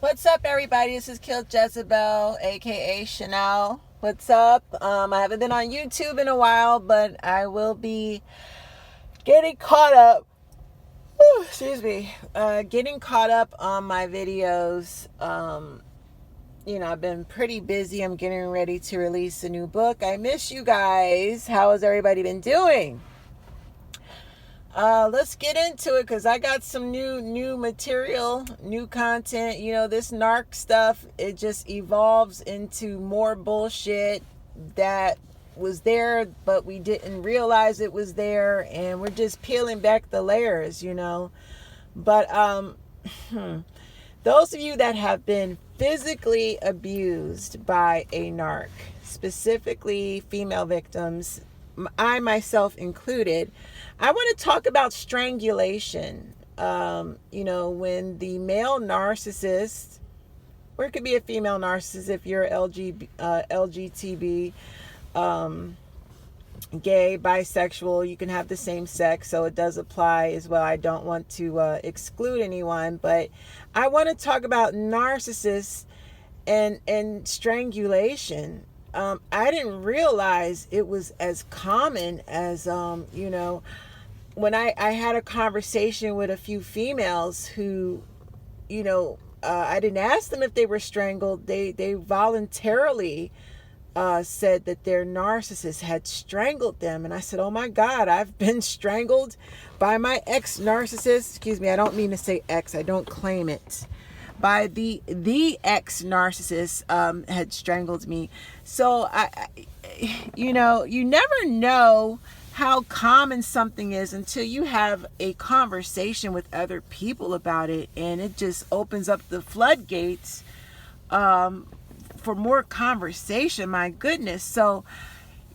What's up, everybody? This is Kill Jezebel, aka Chanel. What's up? I haven't been on YouTube in a while, but I will be getting caught up. Excuse me. Getting caught up on my videos. I've been pretty busy. I'm getting ready to release a new book. I miss you guys. How has everybody been doing? Let's get into it because I got some new material, new content. This narc stuff, it just evolves into more bullshit that was there, but we didn't realize it was there, and we're just peeling back the layers. But those of you that have been physically abused by a narc, specifically female victims, I myself included, I want to talk about strangulation. When the male narcissist, or it could be a female narcissist if you're LGTB, gay, bisexual, you can have the same sex, so it does apply as well. I don't want to exclude anyone, but I want to talk about narcissists and strangulation. I didn't realize it was as common as, when I had a conversation with a few females who, I didn't ask them if they were strangled. They voluntarily said that their narcissist had strangled them. And I said, oh my God, I've been strangled by my ex-narcissist. Excuse me, I don't mean to say ex. I don't claim it. By the ex-narcissist had strangled me. So, you never know how common something is until you have a conversation with other people about it. And it just opens up the floodgates for more conversation. My goodness. So,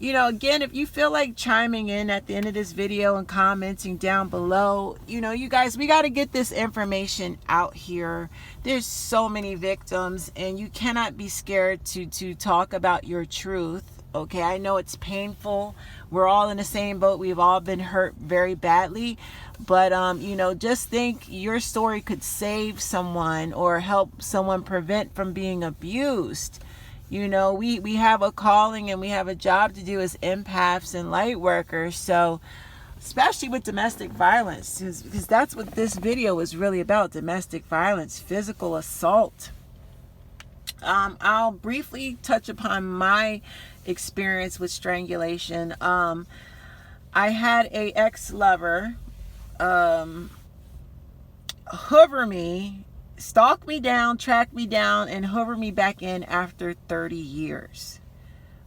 again, if you feel like chiming in at the end of this video and commenting down below, you guys, we got to get this information out here. There's so many victims, and you cannot be scared to talk about your truth. Okay, I know it's painful. We're all in the same boat. We've all been hurt very badly. But, just think your story could save someone or help someone prevent from being abused. We have a calling and we have a job to do as empaths and light workers. So, especially with domestic violence, because that's what this video is really about: domestic violence, physical assault. I'll briefly touch upon my experience with strangulation. I had a ex-lover hoover me, stalk me down, track me down, and hoover me back in after 30 years.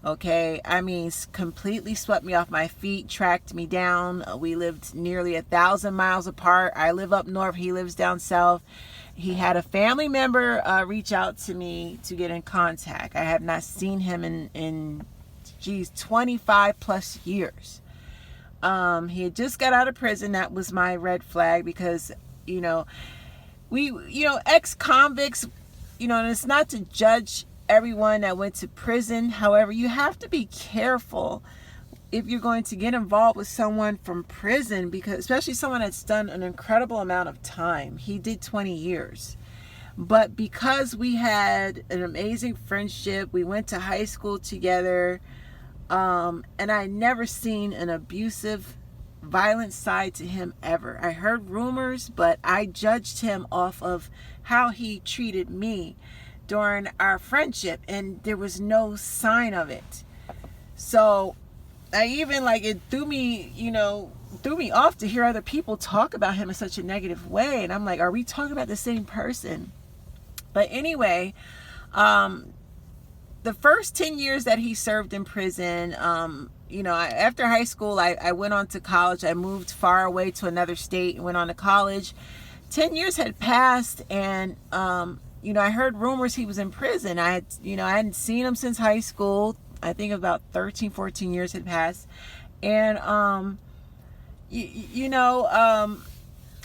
Okay, I mean, completely swept me off my feet, tracked me down. We lived nearly 1,000 miles apart. I live up north, he lives down south. He had a family member reach out to me to get in contact. I have not seen him in 25 plus years. He had just got out of prison. That was my red flag because, ex-convicts, and it's not to judge everyone that went to prison. However, you have to be careful if you're going to get involved with someone from prison, because especially someone that's done an incredible amount of time. He did 20 years. But because we had an amazing friendship, we went to high school together, and I never seen an abusive, violent side to him ever. I heard rumors, but I judged him off of how he treated me during our friendship, and there was no sign of it. So I even, it threw me off to hear other people talk about him in such a negative way. And I'm like, are we talking about the same person? But anyway, the first 10 years that he served in prison, after high school, I went on to college. I moved far away to another state and went on to college. 10 years had passed, and I heard rumors he was in prison. I hadn't seen him since high school. I think about 13, 14 years had passed. And,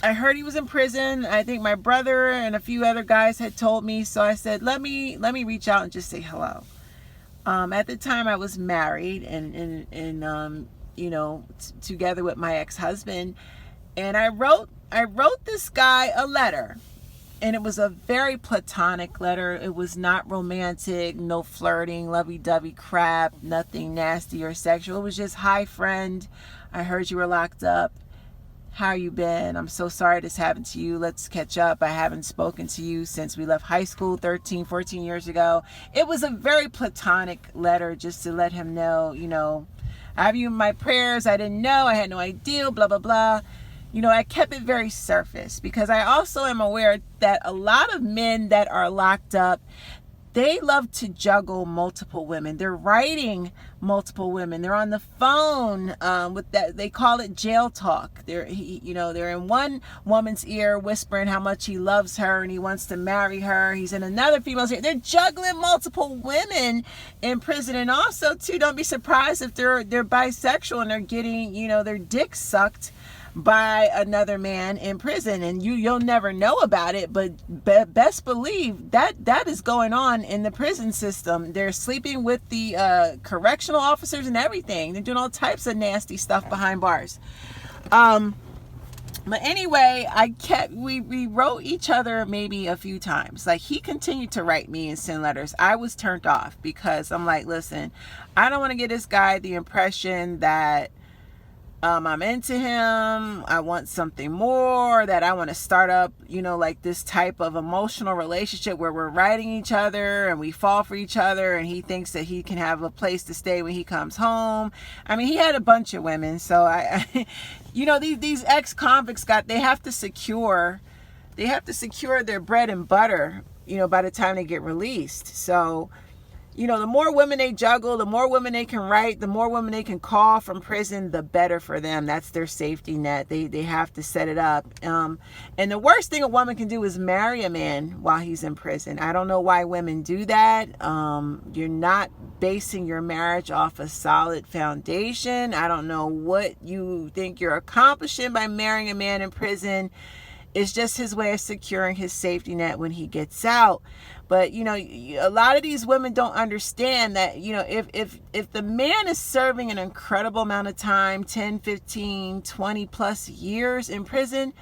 I heard he was in prison. I think my brother and a few other guys had told me. So I said, let me reach out and just say hello. At the time I was married and together with my ex-husband. And I wrote this guy a letter. And it was a very platonic letter. It was not romantic, no flirting, lovey-dovey crap, nothing nasty or sexual. It was just, hi friend, I heard you were locked up. How you been? I'm so sorry this happened to you. Let's catch up. I haven't spoken to you since we left high school 13, 14 years ago. It was a very platonic letter just to let him know, you know, I have you in my prayers. I didn't know. I had no idea, blah, blah, blah. You know, I kept it very surface because I also am aware that a lot of men that are locked up, they love to juggle multiple women. They're writing multiple women. They're on the phone with that. They call it jail talk. They're in one woman's ear whispering how much he loves her and he wants to marry her. He's in another female's ear. They're juggling multiple women in prison. And also, too, don't be surprised if they're bisexual and they're getting, you know, their dick sucked by another man in prison, and you'll never know about it, but best believe that is going on in the prison system. They're sleeping with the correctional officers and everything. They're doing all types of nasty stuff behind bars. But anyway, we wrote each other maybe a few times. Like, he continued to write me and send letters. I was turned off because I'm like, listen, I don't want to get this guy the impression that I'm into him, I want something more, that I want to start up, you know, like this type of emotional relationship where we're writing each other and we fall for each other and he thinks that he can have a place to stay when he comes home. I mean, he had a bunch of women, so I you know, these ex-convicts they have to secure their bread and butter, you know, by the time they get released. So, you know, the more women they juggle, the more women they can write, the more women they can call from prison, the better for them. That's their safety net. They have to set it up. And the worst thing a woman can do is marry a man while he's in prison. I don't know why women do that. You're not basing your marriage off a solid foundation. I don't know what you think you're accomplishing by marrying a man in prison. It's just his way of securing his safety net when he gets out. But, you know, a lot of these women don't understand that, you know, if the man is serving an incredible amount of time, 10, 15, 20 plus years in prison,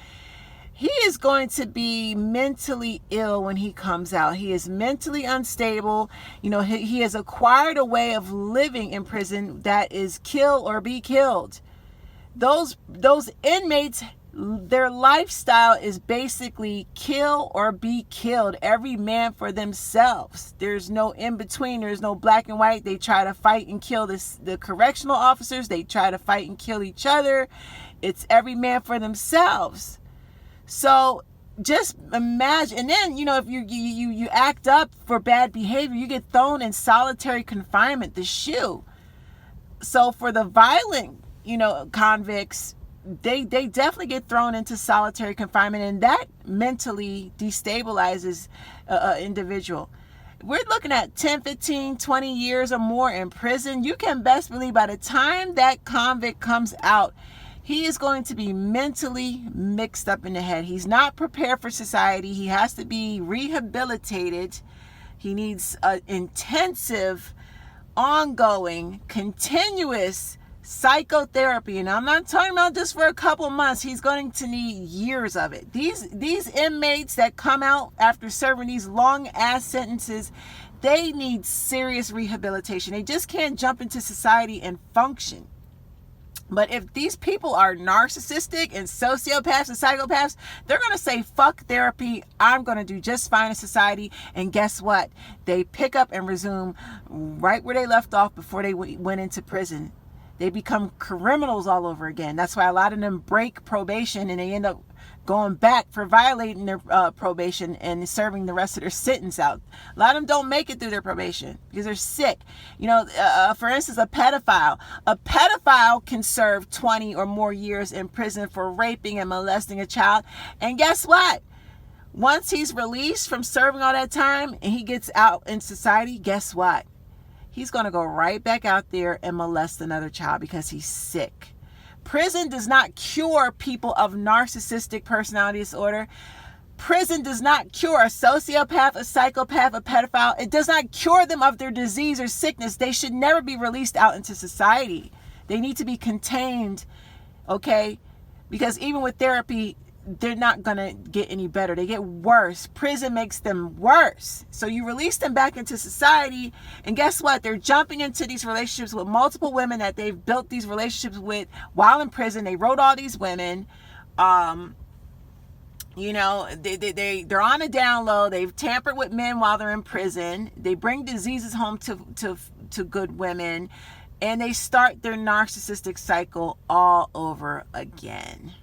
he is going to be mentally ill when he comes out. He is mentally unstable. You know, he has acquired a way of living in prison that is kill or be killed. Those inmates, their lifestyle is basically kill or be killed. Every man for themselves. There's no in between. There's no black and white. They try to fight and kill the correctional officers. They try to fight and kill each other. It's every man for themselves. So just imagine. And then, you know, if you act up for bad behavior, you get thrown in solitary confinement, the shoe. So for the violent, you know, convicts, they definitely get thrown into solitary confinement, and that mentally destabilizes an individual. We're looking at 10, 15, 20 years or more in prison. You can best believe by the time that convict comes out, he is going to be mentally mixed up in the head. He's not prepared for society. He has to be rehabilitated. He needs intensive, ongoing, continuous psychotherapy. And I'm not talking about just for a couple months. He's going to need years of it. These inmates that come out after serving these long ass sentences, they need serious rehabilitation. They just can't jump into society and function. But if these people are narcissistic and sociopaths and psychopaths, they're going to say, fuck therapy. I'm going to do just fine in society. And guess what? They pick up and resume right where they left off before they went into prison. They become criminals all over again. That's why a lot of them break probation and they end up going back for violating their probation and serving the rest of their sentence out. A lot of them don't make it through their probation because they're sick. You know, for instance, a pedophile can serve 20 or more years in prison for raping and molesting a child. And guess what? Once he's released from serving all that time and he gets out in society, guess what? He's going to go right back out there and molest another child because he's sick. Prison does not cure people of narcissistic personality disorder. Prison does not cure a sociopath, a psychopath, a pedophile. It does not cure them of their disease or sickness. They should never be released out into society. They need to be contained, okay? Because even with therapy, they're not gonna get any better. They get worse. Prison makes them worse. So you release them back into society, and guess what? They're jumping into these relationships with multiple women that they've built these relationships with while in prison. They wrote all these women. You know, they're on a down low. They've tampered with men while they're in prison. They bring diseases home to good women, and they start their narcissistic cycle all over again.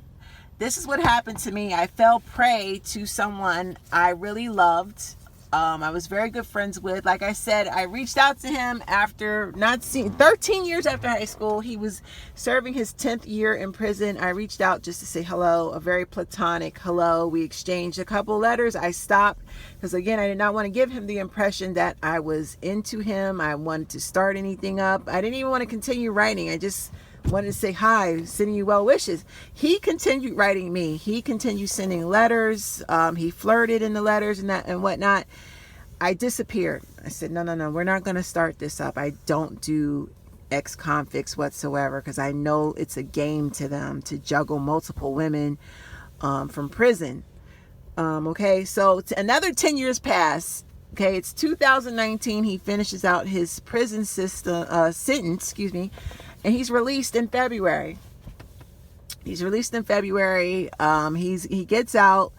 This is what happened to me. I fell prey to someone I really loved. I was very good friends with. Like I said, I reached out to him after 13 years after high school. He was serving his 10th year in prison. I reached out just to say hello, a very platonic hello. We exchanged a couple letters. I stopped because, again, I did not want to give him the impression that I was into him. I wanted to start anything up. I didn't even want to continue writing. I just wanted to say hi, sending you well wishes. He continued writing me. He continued sending letters. He flirted in the letters and whatnot. I disappeared. I said, no, we're not going to start this up. I don't do ex-convicts whatsoever because I know it's a game to them to juggle multiple women from prison. Okay, so another 10 years pass. Okay, it's 2019. He finishes out his prison sentence, and he's released in February. He gets out.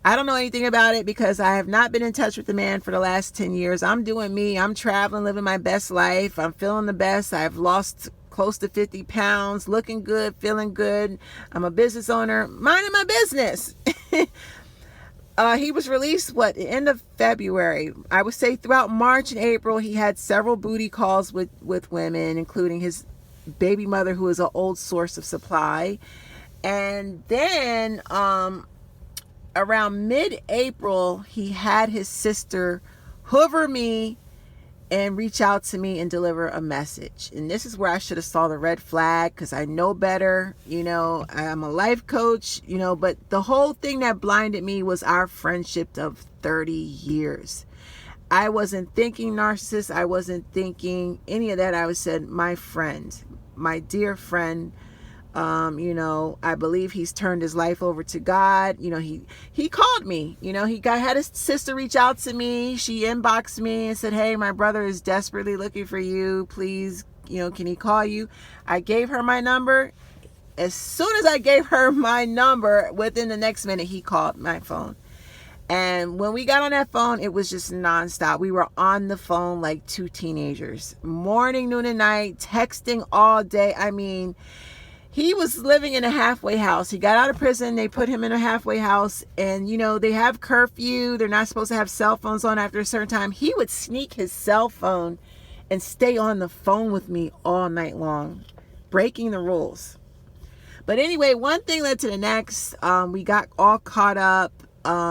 I don't know anything about it because I have not been in touch with the man for the last 10 years. I'm doing me. I'm traveling, living my best life. I'm feeling the best. I've lost close to 50 pounds, looking good, feeling good. I'm a business owner, minding my business. He was released, the end of February. I would say throughout March and April, he had several booty calls with women, including his baby mother, who is an old source of supply. And then around mid-April, he had his sister hoover me and reach out to me and deliver a message. And this is where I should have saw the red flag because I know better. I'm a life coach, but the whole thing that blinded me was our friendship of 30 years. I wasn't thinking narcissist. I wasn't thinking any of that. I said, my friend, my dear friend, I believe he's turned his life over to God. He called me, had his sister reach out to me. She inboxed me and said, hey, my brother is desperately looking for you. Please, can he call you? I gave her my number. As soon as I gave her my number, within the next minute, he called my phone. And when we got on that phone, it was just nonstop. We were on the phone like two teenagers, morning, noon, and night, texting all day. I mean, he was living in a halfway house. He got out of prison. They put him in a halfway house. And, they have curfew. They're not supposed to have cell phones on after a certain time. He would sneak his cell phone and stay on the phone with me all night long, breaking the rules. But anyway, one thing led to the next. We got all caught up,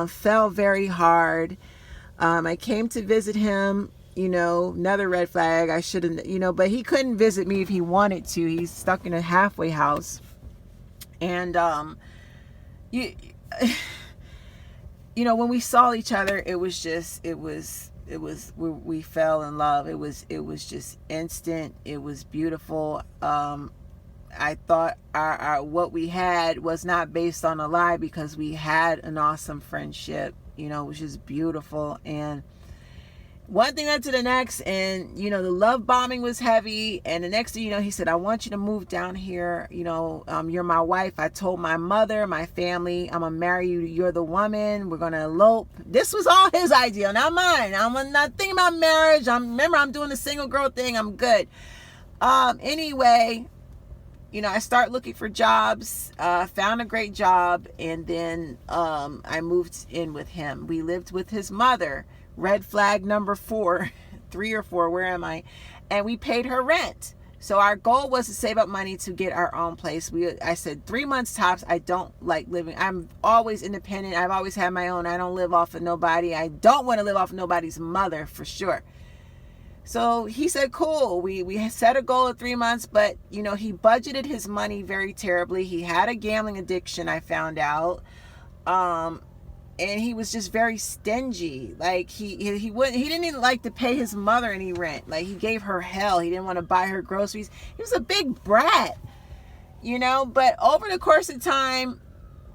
fell very hard. I came to visit him. Another red flag. I shouldn't, but he couldn't visit me if he wanted to. He's stuck in a halfway house. And, when we saw each other, we fell in love. It was just instant. It was beautiful. I thought our what we had was not based on a lie because we had an awesome friendship. It was just beautiful. And one thing led to the next, and the love bombing was heavy. And the next thing he said, I want you to move down here. You're my wife. I told my mother, my family, I'm gonna marry you. You're the woman. We're gonna elope. This was all his idea, not mine. I'm not thinking about marriage. Remember, I'm doing the single girl thing. I'm good. Anyway, I started looking for jobs, found a great job, and then I moved in with him. We lived with his mother. Red flag number 4, 3 or 4, where am I? And we paid her rent. So our goal was to save up money to get our own place. I said 3 months tops. I don't like living. I'm always independent. I've always had my own. I don't live off of nobody. I don't want to live off of nobody's mother for sure. So he said, cool. We set a goal of 3 months, but he budgeted his money very terribly. He had a gambling addiction, I found out. And he was just very stingy. Like he didn't even like to pay his mother any rent. Like he gave her hell. He didn't want to buy her groceries. He was a big brat, But over the course of time,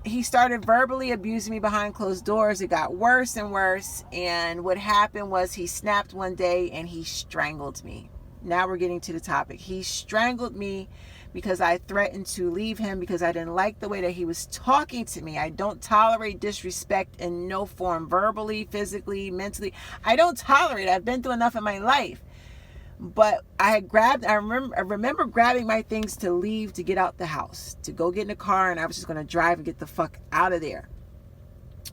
he started verbally abusing me behind closed doors. It got worse and worse. And what happened was he snapped one day and he strangled me. Now we're getting to the topic. He strangled me because I threatened to leave him because I didn't like the way that he was talking to me. I don't tolerate disrespect in no form, verbally, physically, mentally. I don't tolerate it. I've been through enough in my life. But I remember grabbing my things to leave, to get out the house, to go get in the car, and I was just going to drive and get the fuck out of there.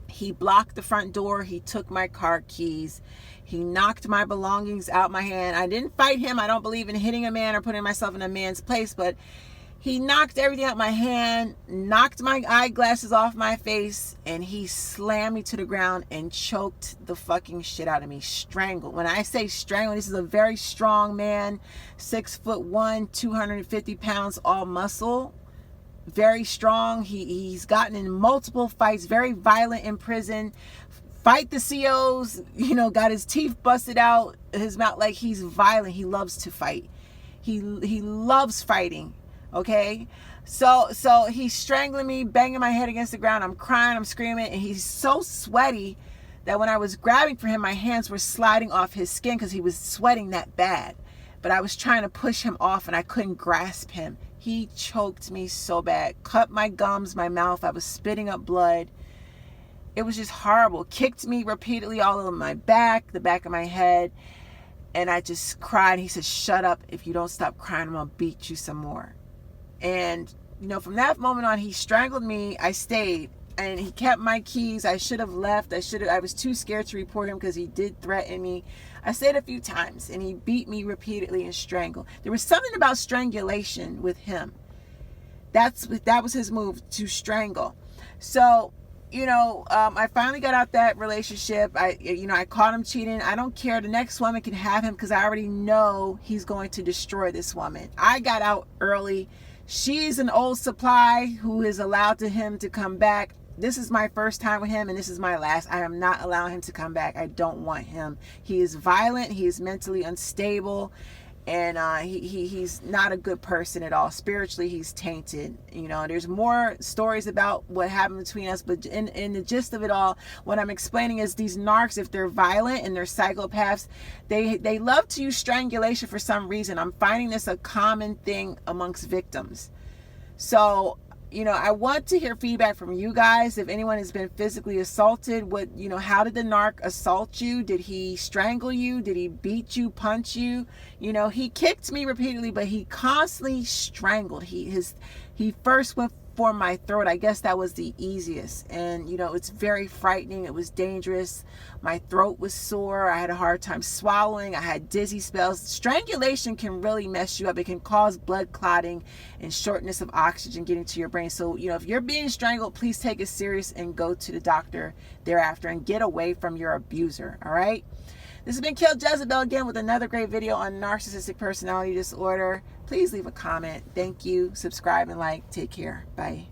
He blocked the front door. He took my car keys. He knocked my belongings out my hand. I didn't fight him. I don't believe in hitting a man or putting myself in a man's place, but he knocked everything out my hand, knocked my eyeglasses off my face, and he slammed me to the ground and choked the fucking shit out of me. Strangled. When I say strangled, this is a very strong man, 6'1", 250 pounds, all muscle. Very strong. He's gotten in multiple fights, very violent in prison. Fight the COs, got his teeth busted out, his mouth, like he's violent. He loves to fight. He loves fighting. Okay, so he's strangling me, banging my head against the ground. I'm crying, I'm screaming, and he's so sweaty that when I was grabbing for him, my hands were sliding off his skin because he was sweating that bad. But I was trying to push him off and I couldn't grasp him. He choked me so bad, cut my gums, my mouth. I was spitting up blood. It was just horrible. Kicked me repeatedly all over my back, the back of my head. And I just cried. He said, "Shut up. If you don't stop crying, I'm going to beat you some more." And, from that moment on, he strangled me. I stayed. And he kept my keys. I should have left. I was too scared to report him because he did threaten me. I stayed a few times. And he beat me repeatedly and strangled. There was something about strangulation with him. That was his move, to strangle. So, I finally got out that relationship. I caught him cheating. I don't care. The next woman can have him because I already know he's going to destroy this woman. I got out early. She's an old supply who is allowed him to come back. This is my first time with him and this is my last. I am not allowing him to come back. I don't want him. He is violent. He is mentally unstable. And he's not a good person at all. Spiritually, he's tainted. There's more stories about what happened between us, but in the gist of it all, what I'm explaining is these narcs, if they're violent and they're psychopaths, they love to use strangulation for some reason. I'm finding this a common thing amongst victims. So, I want to hear feedback from you guys. If anyone has been physically assaulted, how did the narc assault you? Did he strangle you? Did he beat you, punch you? He kicked me repeatedly, but he constantly strangled. He first went for my throat. I guess that was the easiest. And, it's very frightening. It was dangerous. My throat was sore. I had a hard time swallowing. I had dizzy spells. Strangulation can really mess you up. It can cause blood clotting and shortness of oxygen getting to your brain. So, if you're being strangled, please take it serious and go to the doctor thereafter and get away from your abuser. All right. This has been Kill Jezebel again with another great video on narcissistic personality disorder. Please leave a comment. Thank you. Subscribe and like. Take care. Bye.